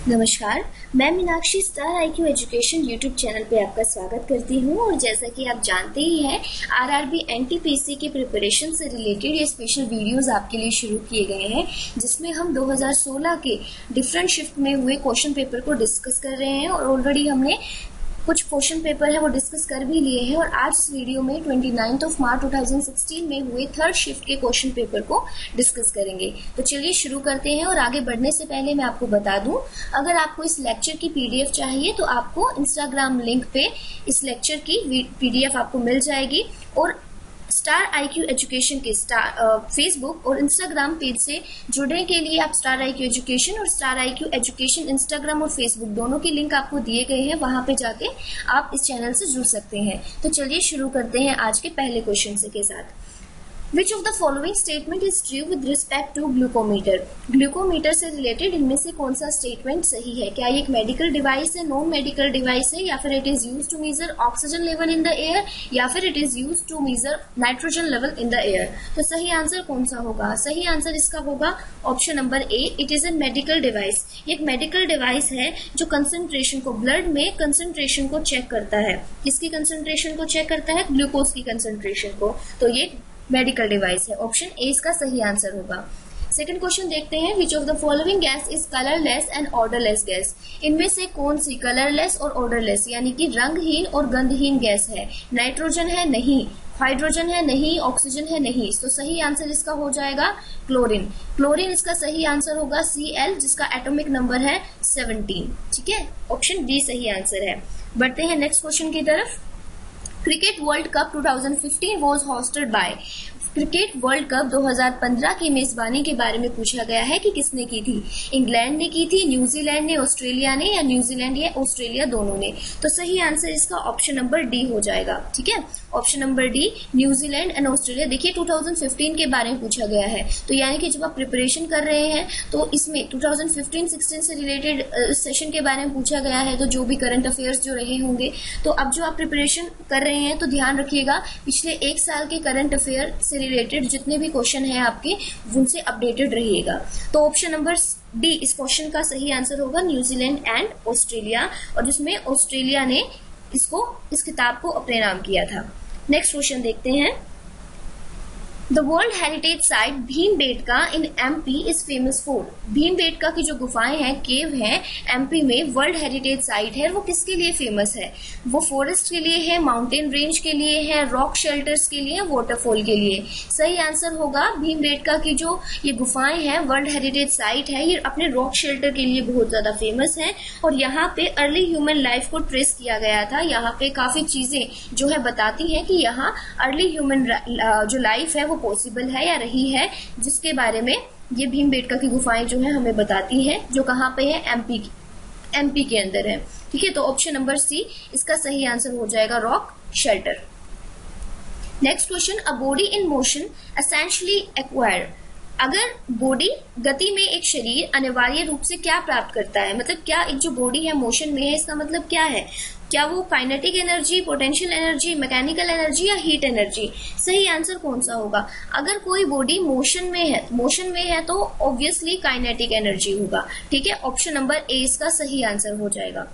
नमस्कार, मैं Meenakshi star IQ education YouTube channel पे आपका स्वागत करती हूँ। और जैसा कि आप जानते ही हैं, आरआरबी एनटीपीसी के प्रिपरेशन से रिलेटेड ये स्पेशल वीडियोस आपके लिए शुरू किए गए हैं, जिसमें हम 2016 के डिफरेंट शिफ्ट में हुए क्वेश्चन पेपर को डिस्कस कर रहे हैं। और ऑलरेडी हमने कुछ क्वेश्चन पेपर है वो डिस्कस कर भी लिए हैं। और आज इस वीडियो में 29 मार्च 2016 में हुए थर्ड शिफ्ट के क्वेश्चन पेपर को डिस्कस करेंगे। तो चलिए शुरू करते हैं। और आगे बढ़ने से पहले मैं आपको बता दूं, अगर आपको इस लेक्चर की पीडीएफ चाहिए तो आपको इंस्टाग्राम लिंक पे इस लेक्चर की पीडीएफ आपको मिल जाएगी। और स्टार आईक्यू एजुकेशन के फेसबुक और इंस्टाग्राम पेज से जुड़ने के लिए आप स्टार आईक्यू एजुकेशन और स्टार आईक्यू एजुकेशन इंस्टाग्राम और फेसबुक दोनों के लिंक आपको दिए गए हैं, वहां पे जाके आप इस चैनल से जुड़ सकते हैं। तो चलिए शुरू करते हैं आज के पहले क्वेश्चन के साथ। Which of the following statement is true with respect to glucometer? Glucometer से रिलेटेड इनमें से कौन सा स्टेटमेंट सही है? क्या ये एक मेडिकल डिवाइस है, नॉन मेडिकल डिवाइस है, या फिर it is use to measure oxygen level in the air, या फिर it is use to measure nitrogen level in the air? तो सही आंसर कौन सा होगा? सही आंसर इसका होगा option number A, it is a medical device. ये एक मेडिकल डिवाइस है जो कंसंट्रेशन को, ब्लड में कंसंट्रेशन को चेक करता है। किसकी कंसंट्रेशन को चेक करता है? ग्लूकोज की कंसंट्रेशन को। तो ये मेडिकल डिवाइस है। ऑप्शन ए इसका सही आंसर होगा। सेकंड क्वेश्चन देखते हैं, विच of the following gas is colourless and odourless gas? इनमें से कौन सी कलरलेस और ऑर्डरलेस यानी कि रंगहीन और गंधहीन गैस है? नाइट्रोजन है? नहीं। हाइड्रोजन है? नहीं। ऑक्सीजन है? नहीं। तो सही आंसर इसका हो जाएगा क्लोरीन। क्लोरीन इसका सही आंसर होगा Cl, जिसका एटॉमिक नंबर है 17। ठीक है, ऑप्शन बी सही आंसर है। बढ़ते हैं नेक्स्ट क्वेश्चन की तरफ। Cricket world cup 2015 was hosted by. Cricket world cup 2015 की मेजबानी के बारे में पूछा गया है कि किसने की थी? इंग्लैंड ने की थी, न्यूजीलैंड ने, ऑस्ट्रेलिया ने, या न्यूजीलैंड या ऑस्ट्रेलिया दोनों ने? तो सही आंसर इसका ऑप्शन नंबर डी हो जाएगा। ठीक है, option number D, New Zealand and Australia. देखिए 2015 के बारे में पूछा गया है, तो यानी कि जब आप प्रिपरेशन कर रहे हैं तो इसमें 2015-16 से रिलेटेड सेशन के बारे में पूछा गया है। तो जो भी करंट अफेयर्स जो रहे होंगे, तो अब जो आप प्रिपरेशन कर रहे हैं तो ध्यान रखिएगा पिछले एक साल के करंट अफेयर से रिलेटेड जितने भी क्वेश्चन हैं आपके, उनसे अपडेटेड रहिएगा। तो ऑप्शन नंबर डी इस क्वेश्चन का सही आंसर होगा, न्यूजीलैंड एंड ऑस्ट्रेलिया, और जिसमें ऑस्ट्रेलिया ने इस किताब को अपने नाम किया था। नेक्स्ट क्वेश्चन देखते हैं। The world heritage site Bhimbetka in MP is famous for. Bhimbetka की जो गुफाएं हैं, केव हैं एमपी में, वर्ल्ड हेरिटेज साइट है, वो किसके लिए फेमस है? वो फॉरेस्ट के लिए है, माउंटेन रेंज के लिए है, रॉक शेल्टर्स के लिए, वाटरफॉल के लिए? सही आंसर होगा भीमबेटका की जो ये गुफाएं हैं, वर्ल्ड हेरिटेज साइट है, ये अपने रॉक शेल्टर के लिए बहुत ज्यादा फेमस है। और यहाँ पे अर्ली ह्यूमन लाइफ को ट्रेस किया गया था। यहाँ पे काफी चीजें जो है बताती हैं कि यहाँ अर्ली ह्यूमन जो लाइफ है वो पॉसिबल है या रही है, जिसके बारे में ये भीमबेटका की गुफाएं जो है हमें बताती हैं, जो कहाँ पे है? एमपी के अंदर है। ठीक है, तो ऑप्शन नंबर सी इसका सही आंसर हो जाएगा, rock shelter. Next question, a body in motion essentially acquire. अगर बॉडी गति में, एक शरीर अनिवार्य रूप से क्या प्राप्त करता है? मतलब क्या एक जो बॉडी है मोशन में है, इसका मतलब क्या है? क्या वो kinetic energy, potential energy, mechanical energy या हीट एनर्जी? सही आंसर कौन सा होगा? अगर कोई बॉडी मोशन में है तो ऑब्वियसली काइनेटिक एनर्जी होगा। ठीक है, ऑप्शन नंबर ए इसका सही आंसर हो जाएगा।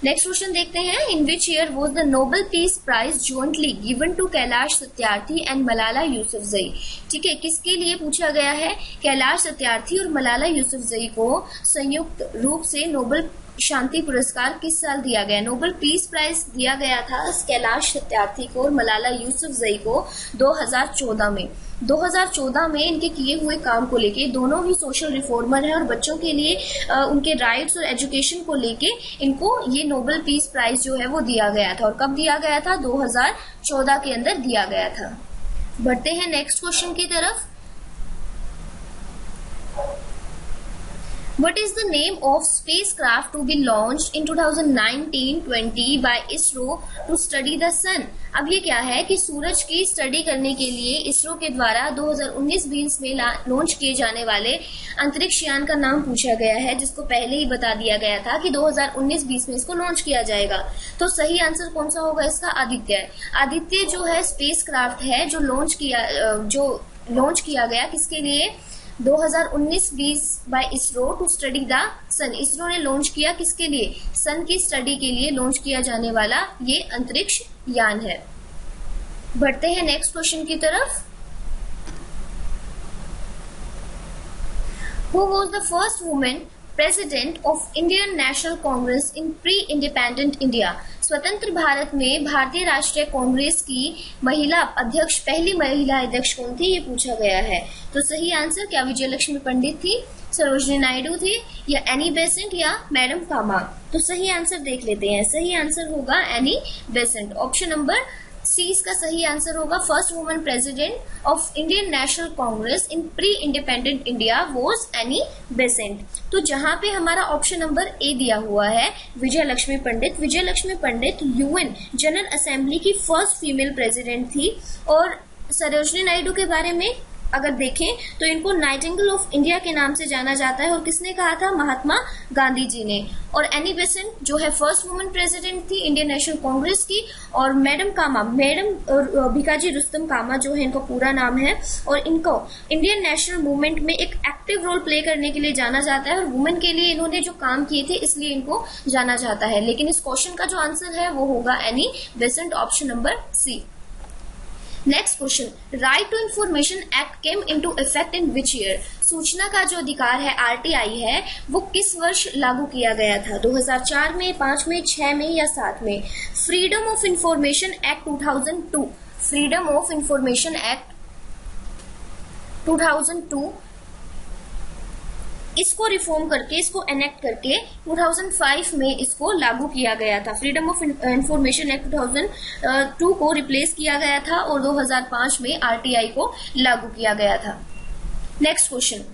नेक्स्ट क्वेश्चन देखते हैं, in which year was the Nobel peace prize jointly given to Kailash Satyarthi and Malala Yousafzai? ठीक है, किसके लिए पूछा गया है? कैलाश सत्यार्थी और मलाला यूसुफजई को संयुक्त रूप से नोबेल शांति पुरस्कार किस साल दिया गया? नोबेल पीस प्राइज दिया गया था कैलाश सत्यार्थी को और मलाला यूसुफजई को 2014 में। 2014 में इनके किए हुए काम को लेके, दोनों ही सोशल रिफॉर्मर हैं और बच्चों के लिए उनके राइट्स और एजुकेशन को लेके इनको ये नोबेल पीस प्राइज जो है वो दिया गया था। और कब दिया गया था? 2014 के अंदर दिया गया था। बढ़ते हैं नेक्स्ट क्वेश्चन की तरफ। What is the name of spacecraft to be launched in 2019-20 by ISRO to study the sun? अब ये क्या है कि सूरज की स्टडी करने के लिए इसरो के द्वारा 2019-20 में लॉन्च किए जाने वाले अंतरिक्ष यान का नाम पूछा गया है, जिसको पहले ही बता दिया गया था कि 2019-20 में इसको लॉन्च किया जाएगा। तो सही आंसर कौन सा होगा इसका? आदित्य। आदित्य जो है स्पेस क्राफ्ट है जो लॉन्च किया गया, किसके लिए? 2019-20 by ISRO to study the sun. ISRO ने लॉन्च किया किसके लिए? सन की स्टडी के लिए लॉन्च किया जाने वाला ये अंतरिक्ष यान है। बढ़ते हैं नेक्स्ट क्वेश्चन की तरफ। Who was the first woman president of Indian National Congress in pre-independent India? स्वतंत्र भारत में भारतीय राष्ट्रीय कांग्रेस की महिला अध्यक्ष, पहली महिला अध्यक्ष कौन थी, ये पूछा गया है। तो सही आंसर क्या विजयलक्ष्मी पंडित थी, सरोजिनी नायडू थी, या एनी बेसेंट, या मैडम कामा? तो सही आंसर देख लेते हैं। सही आंसर होगा Annie Besant. Option number C इसका सही आंसर होगा। First woman president of Indian National Congress in pre independent India was Annie Besant. तो जहां पे हमारा ऑप्शन नंबर ए दिया हुआ है विजयलक्ष्मी पंडित, विजयलक्ष्मी पंडित यूएन जनरल असेंबली की फर्स्ट फीमेल प्रेसिडेंट थी। और सरोजिनी नायडू के बारे में अगर देखें तो इनको नाइटिंगेल ऑफ इंडिया के नाम से जाना जाता है, और किसने कहा था? महात्मा गांधी जी ने। और एनी बेसेंट जो है फर्स्ट वुमन प्रेसिडेंट थी इंडियन नेशनल कांग्रेस की। और मैडम कामा, मैडम भिकाजी रुस्तम कामा जो है इनका पूरा नाम है, और इनको इंडियन नेशनल मूवमेंट में एक एक्टिव रोल प्ले करने के लिए जाना जाता है, और वुमेन के लिए इन्होंने जो काम किए थे इसलिए इनको जाना जाता है। लेकिन इस क्वेश्चन का जो आंसर है वो होगा Annie Besant, option number C. Next question, right to information act came into effect in which year? सूचना का जो अधिकार है आरटीआई है वो किस वर्ष लागू किया गया था? 2004 में, 5 में, 6 में या 7 में? Freedom of information act 2002, freedom of information act 2002 इसको रिफॉर्म करके, इसको एनेक्ट करके 2005 में इसको लागू किया गया था। फ्रीडम ऑफ इंफॉर्मेशन एक्ट 2002 को रिप्लेस किया गया था और 2005 में आरटीआई को लागू किया गया था। Next question,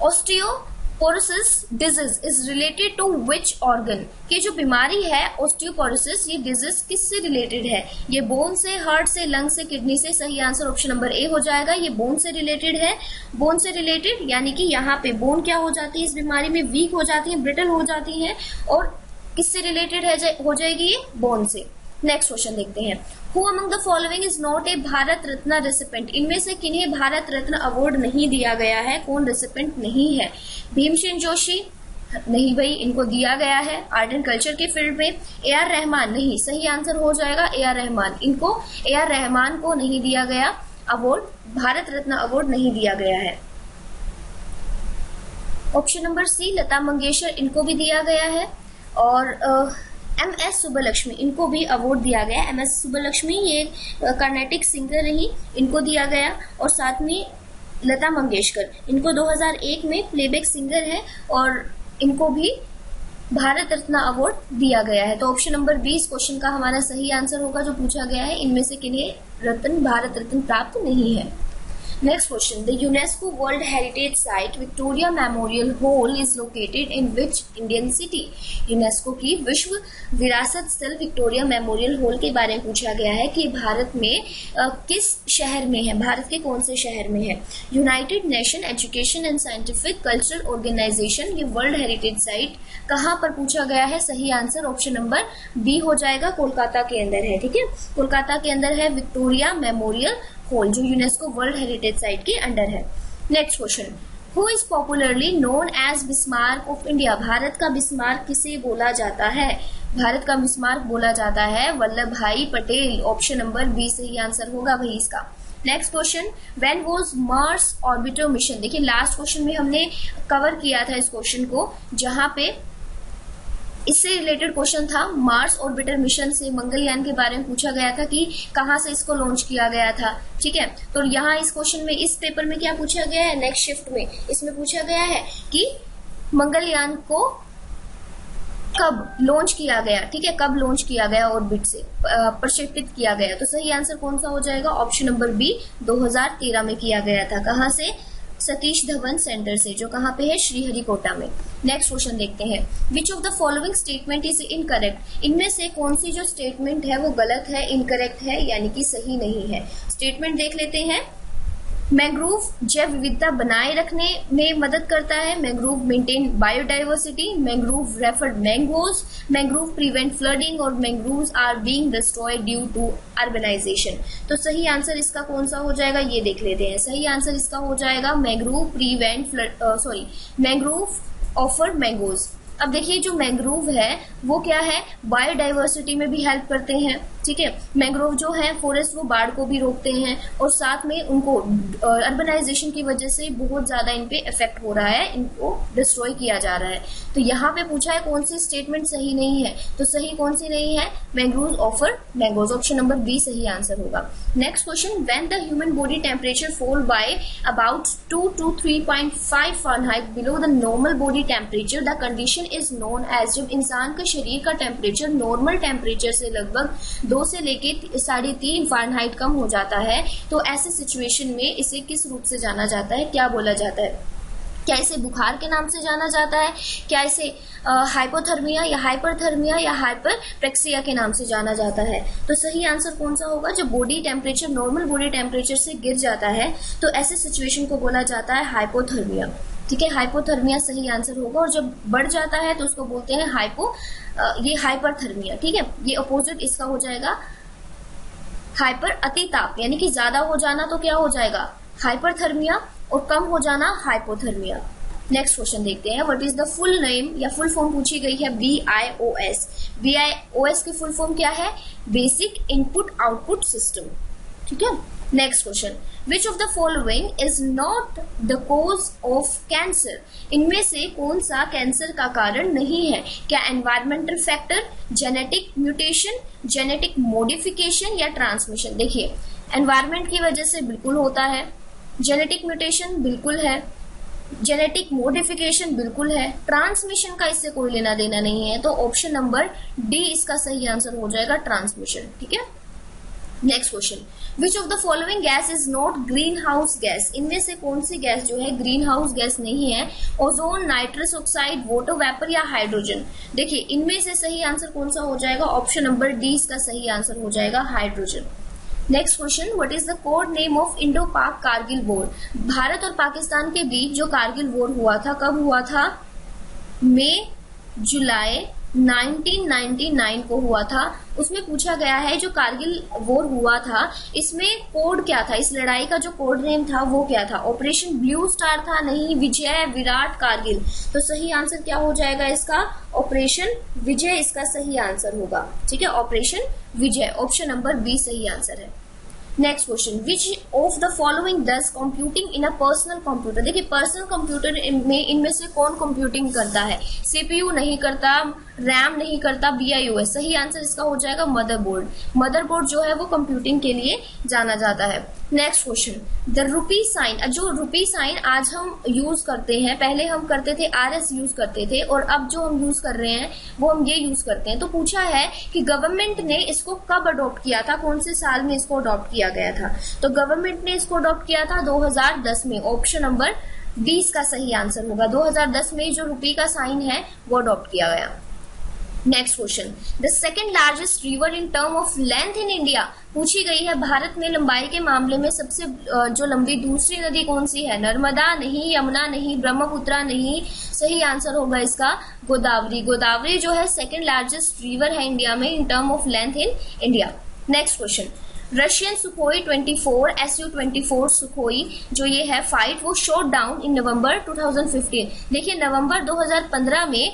osteoporosis disease is related to which organ? की जो बीमारी है ऑस्टियोपोरोसिस, ये डिजीज किससे रिलेटेड है? ये बोन से, हार्ट से, लंग से, किडनी से? सही आंसर ऑप्शन नंबर ए हो जाएगा। ये बोन से रिलेटेड है। बोन से रिलेटेड यानी कि यहाँ पे बोन क्या हो जाती है इस बीमारी में? वीक हो जाती है, ब्रिटल हो जाती है। और किससे रिलेटेड हो जाएगी ये? बोन से। नेक्स्ट क्वेश्चन देखते हैं, who among the following is not a Bharat Ratna recipient? इनमें से किन्हें भारत रत्न अवार्ड नहीं दिया गया है? कौन रेसिपेंट नहीं है? भीमसेन जोशी नहीं भाई, इनको दिया गया है आर्ट एंड कल्चर के फील्ड में। ए आर रहमान नहीं, सही आंसर हो जाएगा ए आर रहमान। इनको ए आर रहमान को नहीं दिया गया अवार्ड, भारत रत्न अवार्ड नहीं दिया गया है। ऑप्शन नंबर सी लता मंगेशकर, इनको भी दिया गया है। और एम.एस. सुब्बलक्ष्मी, इनको भी अवार्ड दिया गया। एम.एस. सुब्बलक्ष्मी ये कर्नाटिक सिंगर रही, इनको दिया गया। और साथ में लता मंगेशकर, इनको 2001 में प्लेबैक सिंगर है और इनको भी भारत रत्न अवार्ड दिया गया है। तो ऑप्शन नंबर 20 क्वेश्चन का हमारा सही आंसर होगा जो पूछा गया है, इनमें से किन्हें भारत रत्न प्राप्त नहीं है। Next question, the UNESCO world heritage site Victoria Memorial hall is located in which Indian city? UNESCO की विश्व विरासत स्थल विक्टोरिया मेमोरियल हॉल के बारे में पूछा गया है कि भारत में किस शहर में है, भारत के कौन से शहर में है? United Nation education and scientific cultural organisation, ये वर्ल्ड हेरिटेज साइट कहाँ पर पूछा गया है? सही आंसर ऑप्शन नंबर बी हो जाएगा, कोलकाता के अंदर है। ठीक है, कोलकाता के अंदर है विक्टोरिया मेमोरियल हॉल जो यूनेस्को वर्ल्ड हेरिटेज साइट के अंडर है। Next question, who is popularly known as Bismarck of India? Bharat का बिस्मार्क किसे बोला जाता है? भारत का बिस्मार्क बोला जाता है वल्लभ भाई पटेल। ऑप्शन नंबर बी सही आंसर होगा भाई इसका। Next question, when was Mars orbiter mission? देखिए लास्ट क्वेश्चन में हमने कवर किया था इस क्वेश्चन को, जहां पे इससे रिलेटेड क्वेश्चन था मार्स ऑर्बिटर मिशन से मंगलयान के बारे में पूछा गया था कि कहां से इसको लॉन्च किया गया था। ठीक है, तो यहाँ इस क्वेश्चन में, इस पेपर में क्या पूछा गया है? नेक्स्ट शिफ्ट में इसमें पूछा गया है कि मंगलयान को कब लॉन्च किया गया। ठीक है, कब लॉन्च किया गया ऑर्बिट से प्रक्षेपित किया गया? तो सही आंसर कौन सा हो जाएगा? ऑप्शन नंबर बी 2013 में किया गया था। कहां से? सतीश धवन सेंटर से, जो कहां पे है? श्रीहरिकोटा में। नेक्स्ट क्वेश्चन देखते हैं, विच of the following statement is incorrect? इनमें से कौन सी जो स्टेटमेंट है वो गलत है, इनकरेक्ट है, यानी कि सही नहीं है। स्टेटमेंट देख लेते हैं। मैंग्रोव जैव विविधता बनाए रखने में मदद करता है। Mangrove maintain biodiversity. Mangrove referred mangoes. Mangrove prevent flooding और mangroves are being destroyed due to urbanisation. तो सही आंसर इसका कौन सा हो जाएगा, ये देख लेते हैं। सही आंसर इसका हो जाएगा mangrove prevent mangrove offer mangoes. अब देखिए जो मैंग्रोव है वो क्या है, बायोडाइवर्सिटी में भी हेल्प करते हैं, ठीक है। मैंग्रोव जो है फॉरेस्ट वो बाढ़ को भी रोकते हैं और साथ में उनको अर्बनाइजेशन की वजह से बहुत ज्यादा इन पे इफेक्ट हो रहा है, इनको डिस्ट्रॉय किया जा रहा है। तो यहाँ पे पूछा है कौन सी स्टेटमेंट सही नहीं है, तो सही कौन सी नहीं है, mangrove offer mangoes, option number B सही आंसर होगा। Next question, when the human body temperature fall by about 2 to 3.5 Fahrenheit below the normal body temperature the condition is known as. जब इंसान का शरीर का टेम्परेचर नॉर्मल टेम्परेचर से लगभग 2 से लेके 3.5 फ़ारेनहाइट कम हो जाता है, तो ऐसे सिचुएशन में इसे किस रूप से जाना जाता है, क्या बोला जाता है? क्या इसे बुखार के नाम से जाना जाता है, क्या इसे हाइपोथर्मिया या हाइपरथर्मिया या हाइपरप्रेक्सिया के नाम से जाना जाता है? तो सही आंसर कौन सा होगा, जब body temperature normal body temperature से गिर जाता है तो ऐसे सिचुएशन को बोला जाता है हाइपोथर्मिया, ठीक है। हाइपोथर्मिया सही आंसर होगा, और जब बढ़ जाता है तो उसको बोलते हैं ये हाइपरथर्मिया, ठीक है। ये अपोजिट इसका हो जाएगा हाइपर अतिताप, यानी कि ज्यादा हो जाना तो क्या हो जाएगा हाइपरथर्मिया, और कम हो जाना हाइपोथर्मिया। नेक्स्ट क्वेश्चन देखते हैं, what is the full name या फुल फॉर्म पूछी गई है BIOS। BIOS की फुल फॉर्म क्या है, बेसिक इनपुट आउटपुट सिस्टम, ठीक है। Next question, which of the following is not the cause of cancer. इनमें से कौन सा कैंसर का कारण नहीं है? क्या environmental factor, genetic mutation, genetic modification या ट्रांसमिशन? देखिए एनवायरमेंट की वजह से बिल्कुल होता है, जेनेटिक म्यूटेशन बिल्कुल है, जेनेटिक मॉडिफिकेशन बिल्कुल है, ट्रांसमिशन का इससे कोई लेना देना नहीं है, तो ऑप्शन नंबर डी इसका सही आंसर हो जाएगा, ट्रांसमिशन, ठीक है। Next question, which of the following gas is not green house gas. इनमें से कौन सी गैस जो है ग्रीन हाउस गैस नहीं है? Ozone, nitrous oxide, water vapour या हाइड्रोजन? देखिए इनमें से सही आंसर कौन सा हो जाएगा, ऑप्शन नंबर डी इसका सही आंसर हो जाएगा, hydrogen. Next question, what is the code name of Indo पाक कारगिल वॉर। भारत और पाकिस्तान के बीच जो कारगिल वॉर हुआ था, कब हुआ था? मई जुलाई 1999 को हुआ था। उसमें पूछा गया है जो कारगिल वॉर हुआ था इसमें कोड क्या था, इस लड़ाई का जो कोड नेम था वो क्या था? ऑपरेशन ब्लू स्टार था? नहीं, विजय, विराट, कारगिल। तो सही आंसर क्या हो जाएगा इसका, ऑपरेशन विजय इसका सही आंसर होगा, ठीक है। ऑपरेशन विजय, ऑप्शन नंबर बी सही आंसर है। Next question, which of the following does computing in a personal computer. देखिए पर्सनल कंप्यूटर में इनमें से कौन कंप्यूटिंग करता है? CPU नहीं करता, रैम नहीं करता, BIOS। सही आंसर इसका हो जाएगा मदरबोर्ड। मदरबोर्ड जो है वो कंप्यूटिंग के लिए जाना जाता है। Next question, the rupee sign. जो रुपी साइन आज हम यूज करते हैं, पहले हम करते थे RS यूज करते थे, और अब जो हम यूज कर रहे हैं वो हम ये यूज करते हैं। तो पूछा है कि गवर्नमेंट ने इसको कब अडॉप्ट किया था, कौन से साल में इसको अडॉप्ट किया गया था? तो गवर्नमेंट ने इसको अडॉप्ट किया था 2010 में, ऑप्शन नंबर 20 का सही आंसर होगा। 2010 में जो रुपी का साइन है वो अडॉप्ट किया गया। Next question, the second largest river in term of length in India. पूछी गई है भारत में लंबाई के मामले में सबसे जो लंबी दूसरी नदी कौन सी है? नर्मदा नहीं, यमुना नहीं, ब्रह्मपुत्रा नहीं, सही आंसर होगा इसका गोदावरी। गोदावरी जो है सेकेंड लार्जेस्ट रिवर है इंडिया में in term of length in India. Next question, Russian Sukhoi 24 Su-24 Sukhoi जो ये है फाइट वो शॉट डाउन इन नवंबर 2015। देखिए नवंबर 2015 में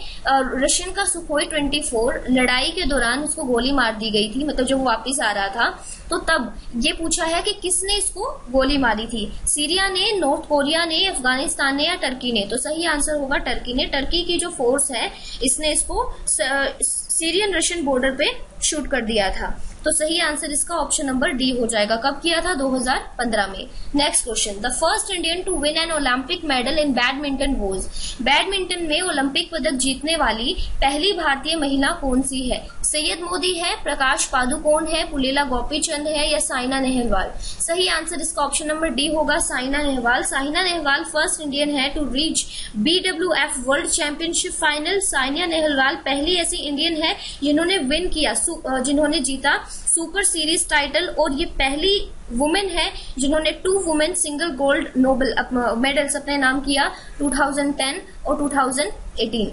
रशियन का सुखोई 24 लड़ाई के दौरान उसको गोली मार दी गई थी, मतलब जब वो वापिस आ रहा था तो तब ये पूछा है कि किसने इसको गोली मारी थी? सीरिया ने, नॉर्थ कोरिया ने, अफगानिस्तान ने या टर्की ने? तो सही आंसर होगा टर्की ने। टर्की की जो फोर्स है इसने इसको सीरियन रशियन बॉर्डर पे शूट कर दिया था। तो सही आंसर इसका ऑप्शन नंबर डी हो जाएगा। कब किया था? 2015 में। Next question, the first Indian to win an Olympic medal in badminton was. Badminton में ओलंपिक पदक जीतने वाली पहली भारतीय महिला कौन सी है? सैयद मोदी है, प्रकाश पादुकोण है, पुलेला गोपीचंद है या साइना नेहवाल? सही आंसर इसका ऑप्शन नंबर डी होगा, साइना नेहवाल। साइना नेहवाल फर्स्ट इंडियन है to reach BWF world championship final. Saina Nehwal पहली ऐसी इंडियन है जिन्होंने विन किया, जिन्होंने जीता सुपर सीरीज टाइटल, और ये पहली वुमेन है जिन्होंने 2 women single gold noble medals अपने नाम किया 2010 और 2018,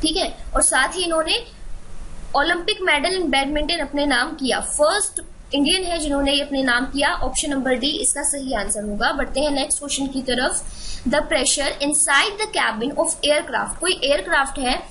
ठीक है। और साथ ही इन्होंने ओलंपिक मेडल इन बैडमिंटन अपने नाम किया। फर्स्ट इंडियन है जिन्होंने ये अपने नाम किया। ऑप्शन नंबर डी इसका सही आंसर होगा। बढ़ते हैं नेक्स्ट क्वेश्चन की तरफ। The pressure inside the cabin of aircraft, कोई एयरक्राफ्ट है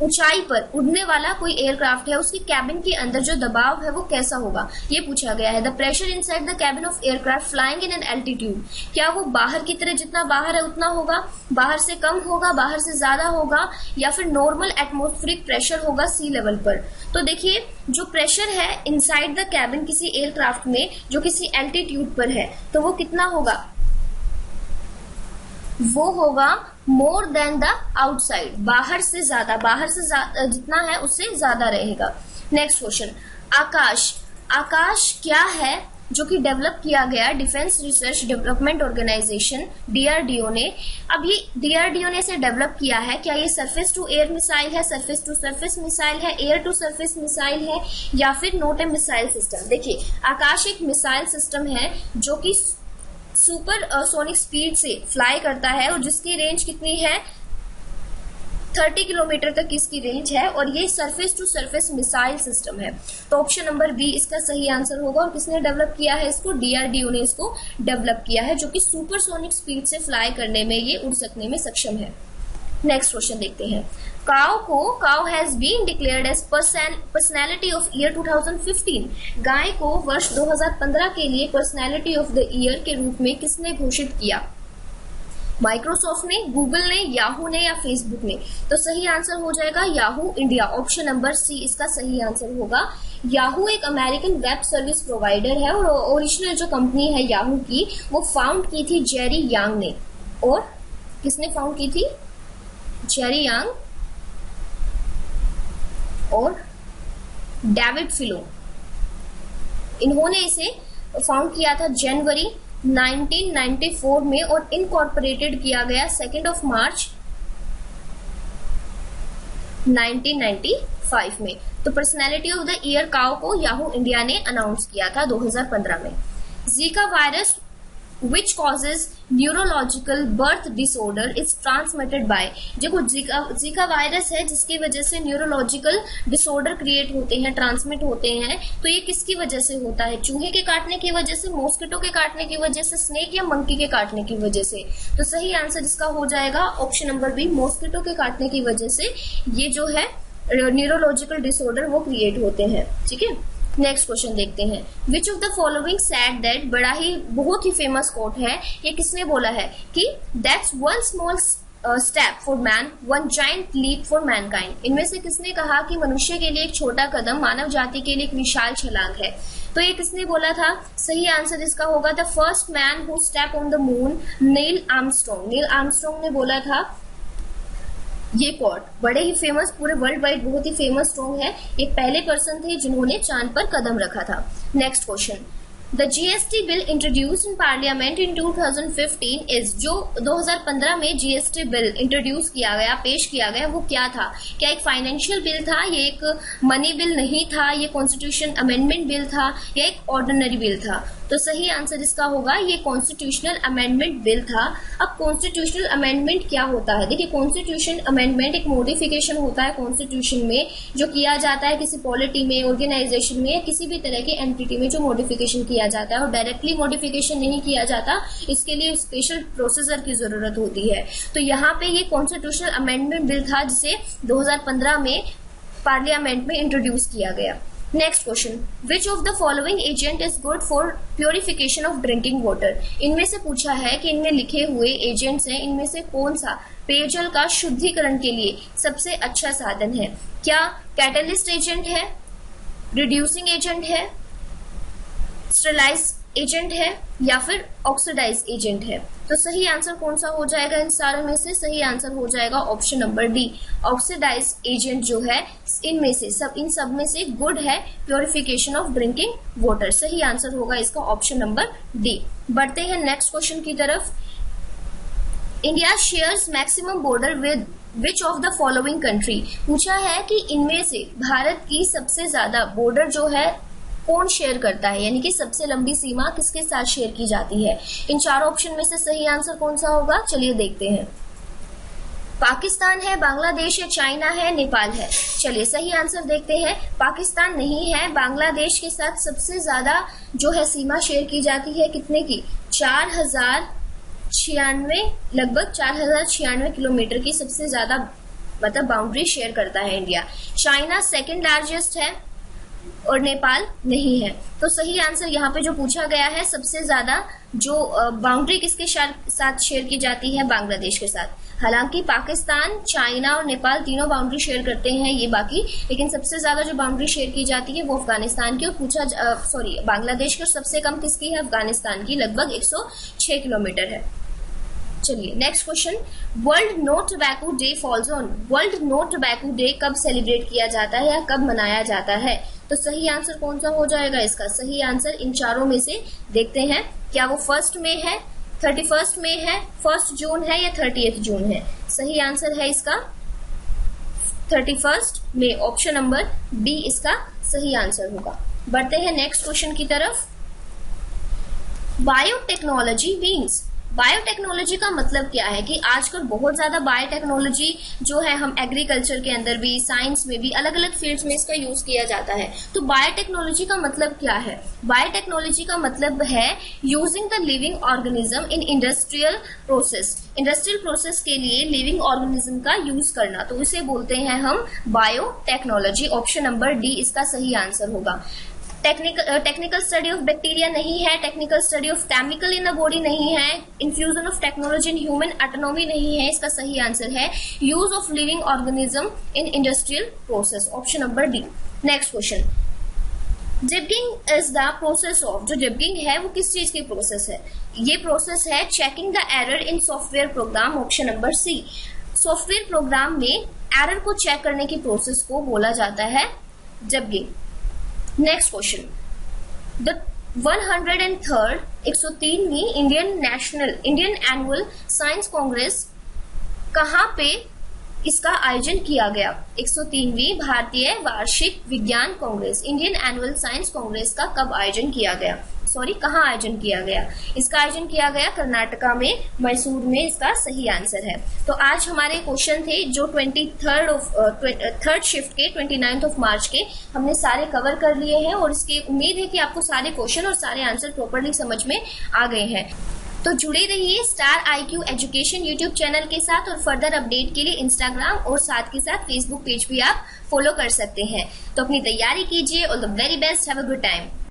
ऊंचाई पर उड़ने वाला कोई एयरक्राफ्ट है, उसकी कैबिन के अंदर जो दबाव है वो कैसा होगा, ये पूछा गया है। The pressure inside the cabin of aircraft flying in an altitude, क्या वो बाहर की तरह जितना बाहर है उतना होगा, बाहर से कम होगा, बाहर से ज्यादा होगा, या फिर नॉर्मल एटमॉस्फेरिक प्रेशर होगा सी लेवल पर। तो देखिए जो प्रेशर है इनसाइड द कैबिन किसी एयरक्राफ्ट में जो किसी एल्टीट्यूड पर है, तो वो कितना होगा, वो होगा मोर देन द आउटसाइड, बाहर से ज्यादा जितना है उससे ज्यादा रहेगा। नेक्स्ट क्वेश्चन, आकाश, आकाश क्या है जो कि डेवलप किया गया defence research development organisation DRDO ने। अब ये डीआरडीओ ने इसे डेवलप किया है, क्या ये सरफेस टू एयर मिसाइल है, सरफेस टू सरफेस मिसाइल है, एयर टू सरफेस मिसाइल है, या फिर नॉट ए मिसाइल सिस्टम। देखिए आकाश एक मिसाइल सिस्टम है जो कि सुपर सोनिक स्पीड से फ्लाई करता है और जिसकी रेंज कितनी है 30 किलोमीटर तक इसकी रेंज है, और ये surface to surface missile system है। तो ऑप्शन नंबर बी इसका सही आंसर होगा। और किसने डेवलप किया है इसको, डीआरडीओ ने इसको डेवलप किया है, जो कि सुपर सोनिक स्पीड से फ्लाई करने में, ये उड़ सकने में सक्षम है। नेक्स्ट क्वेश्चन देखते हैं। Cow has been declared as personality of year 2015, गाय को वर्ष 2015 के लिए पर्सनैलिटी ऑफ द ईयर के रूप में किसने घोषित किया, माइक्रोसॉफ्ट ने, गूगल ने, याहू ने या फेसबुक ने। तो सही आंसर हो जाएगा Yahoo India, option number C इसका सही आंसर होगा। याहू एक अमेरिकन वेब सर्विस प्रोवाइडर है और ओरिजिनल जो कंपनी है याहू की वो फाउंड की थी जेरी यांग ने। और किसने फाउंड की थी, जेरी यांग और डेविड फिलो, इन्होंने इसे फाउंड किया था जनवरी 1994 में और इनकॉर्पोरेटेड किया गया 2 मार्च 1995 में। तो personality of the year cow को याहू इंडिया ने अनाउंस किया था 2015 में। Zika virus which causes neurological birth disorder is transmitted by, देखो जीका वायरस है जिसकी वजह से न्यूरोलॉजिकल डिसऑर्डर क्रिएट होते हैं, ट्रांसमिट होते हैं। तो ये किसकी वजह से होता है, चूहे के काटने की वजह से, मॉस्किटो के काटने की वजह से, स्नेक या मंकी के काटने की वजह से। तो सही आंसर इसका हो जाएगा ऑप्शन नंबर बी, मॉस्किटो के काटने की वजह से ये जो है न्यूरोलॉजिकल डिसऑर्डर वो क्रिएट होते हैं, ठीक है। नेक्स्ट क्वेश्चन देखते हैं। विच of the following said that, बड़ा ही बहुत ही फेमस कोट है, ये किसने बोला है कि that's one small step for man one giant leap for mankind. इनमें से किसने कहा कि मनुष्य के लिए एक छोटा कदम मानव जाति के लिए एक विशाल छलांग है। तो ये किसने बोला था, सही आंसर इसका होगा the first man who step on the moon, Neil Armstrong. Neil Armstrong ने बोला था ये कोट, बड़े ही फेमस, पूरे वर्ल्ड वाइड बहुत ही फेमस स्ट्रॉन्ग है। ये पहले पर्सन थे जिन्होंने चांद पर कदम रखा था। Next question, the GST bill introduce in parliament in 2015 is, जो 2015 में जीएसटी बिल इंट्रोड्यूस किया गया, पेश किया गया, वो क्या था, क्या एक फाइनेंशियल बिल था, ये एक मनी बिल नहीं था, ये कॉन्स्टिट्यूशन अमेंडमेंट बिल था, या एक ऑर्डिनरी बिल था। तो सही आंसर इसका होगा ये कॉन्स्टिट्यूशनल अमेंडमेंट बिल था। अब कॉन्स्टिट्यूशनल अमेंडमेंट क्या होता है, देखिए कॉन्स्टिट्यूशन अमेंडमेंट एक मॉडिफिकेशन होता है कॉन्स्टिट्यूशन में जो किया जाता है किसी पॉलिटी में, ऑर्गेनाइजेशन में या किसी भी तरह के एंटिटी में जो मॉडिफिकेशन किया जाता है, और डायरेक्टली मॉडिफिकेशन नहीं किया जाता, इसके लिए स्पेशल प्रोसीजर की जरूरत होती है। तो यहाँ पे ये कॉन्स्टिट्यूशनल अमेंडमेंट बिल था जिसे 2015 में पार्लियामेंट में इंट्रोड्यूस किया गया। Next question, which of the following agent is good for purification of drinking water. इनमें से पूछा है कि इनमें लिखे हुए एजेंट्स हैं, इनमें से कौन सा पेयजल का शुद्धिकरण के लिए सबसे अच्छा साधन है। क्या कैटलिस्ट एजेंट है, रिड्यूसिंग एजेंट है, स्टेरलाइज एजेंट है, या फिर ऑक्सीडाइज एजेंट है। तो सही आंसर कौन सा हो जाएगा इन सारों में से, सही आंसर हो जाएगा option number D, oxidise agent जो है इनमें से इन सब में से गुड है प्योरिफिकेशन ऑफ ड्रिंकिंग वाटर। सही आंसर होगा इसका ऑप्शन नंबर डी। बढ़ते हैं नेक्स्ट क्वेश्चन की तरफ। India shares maximum border with which of the following country, पूछा है कि इनमें से भारत की सबसे ज्यादा बॉर्डर जो है कौन शेयर करता है, यानी कि सबसे लंबी सीमा किसके साथ शेयर की जाती है। इन चारों ऑप्शन में से सही आंसर कौन सा होगा, चलिए देखते हैं। पाकिस्तान है, बांग्लादेश है, चाइना है, नेपाल है। चलिए सही आंसर देखते हैं। पाकिस्तान नहीं है, बांग्लादेश के साथ सबसे ज्यादा जो है सीमा शेयर की जाती है, कितने की, 4096, लगभग 4096 किलोमीटर की सबसे ज्यादा मतलब बाउंड्री शेयर करता है इंडिया। चाइना सेकंड लार्जेस्ट है और नेपाल नहीं है। तो सही आंसर यहाँ पे जो पूछा गया है, सबसे ज्यादा जो बाउंड्री किसके साथ शेयर की जाती है, बांग्लादेश के साथ। हालांकि पाकिस्तान, चाइना और नेपाल तीनों बाउंड्री शेयर करते हैं ये बाकी, लेकिन सबसे ज्यादा जो बाउंड्री शेयर की जाती है वो अफगानिस्तान की, और बांग्लादेश की, और सबसे कम किसकी है, अफगानिस्तान की, लगभग 106 किलोमीटर है। चलिए next question, world no tobacco day falls on, world no tobacco day कब सेलिब्रेट किया जाता है या कब मनाया जाता है। तो सही आंसर कौन सा हो जाएगा इसका, सही आंसर इन चारों में से देखते हैं, क्या वो 1 मई है, 31 मई है, 1 जून है या 30 जून है। सही आंसर है इसका 31 मई, ऑप्शन नंबर बी इसका सही आंसर होगा। बढ़ते हैं नेक्स्ट क्वेश्चन की तरफ। बायोटेक्नोलॉजी मीन्स, बायोटेक्नोलॉजी का मतलब क्या है कि आजकल बहुत ज्यादा बायोटेक्नोलॉजी जो है, हम एग्रीकल्चर के अंदर भी, साइंस में भी, अलग अलग फील्ड्स में इसका यूज किया जाता है। तो बायोटेक्नोलॉजी का मतलब क्या है, बायोटेक्नोलॉजी का मतलब है using the living organism in industrial process, industrial process के लिए लिविंग ऑर्गेनिज्म का यूज करना, तो इसे बोलते हैं हम बायोटेक्नोलॉजी। ऑप्शन नंबर डी इसका सही आंसर होगा। टेक्निकल स्टडी ऑफ बैक्टीरिया नहीं है, technical study of chemical in the body नहीं है, infusion of technology in human autonomy नहीं है, इसका सही आंसर है use of living organism in industrial process, option number D. Next question, debugging is the process of, जो debugging है वो किस चीज की प्रोसेस है, ये प्रोसेस है checking the error in software program, option number C. Software program में एरर को चेक करने की प्रोसेस को बोला जाता है debugging. Next question, the 103rd 103वीं इंडियन एनुअल साइंस कांग्रेस कहाँ पे इसका आयोजन किया गया। 103वीं भारतीय वार्षिक विज्ञान Congress, Indian annual science Congress का कब आयोजन किया गया, कहाँ आयोजन किया गया। इसका आयोजन किया गया कर्नाटका में, मैसूर में, इसका सही आंसर है। तो आज हमारे क्वेश्चन थे जो 3rd शिफ्ट के 29th ऑफ मार्च के, हमने सारे कवर कर लिए हैं, और इसकी उम्मीद है कि आपको सारे क्वेश्चन और सारे आंसर प्रॉपरली समझ में आ गए हैं। तो जुड़े रहिए star IQ education YouTube channel के साथ, और फर्दर अपडेट के लिए इंस्टाग्राम और साथ के साथ फेसबुक पेज भी आप फॉलो कर सकते हैं। तो अपनी तैयारी कीजिए। All the very best, have a good time.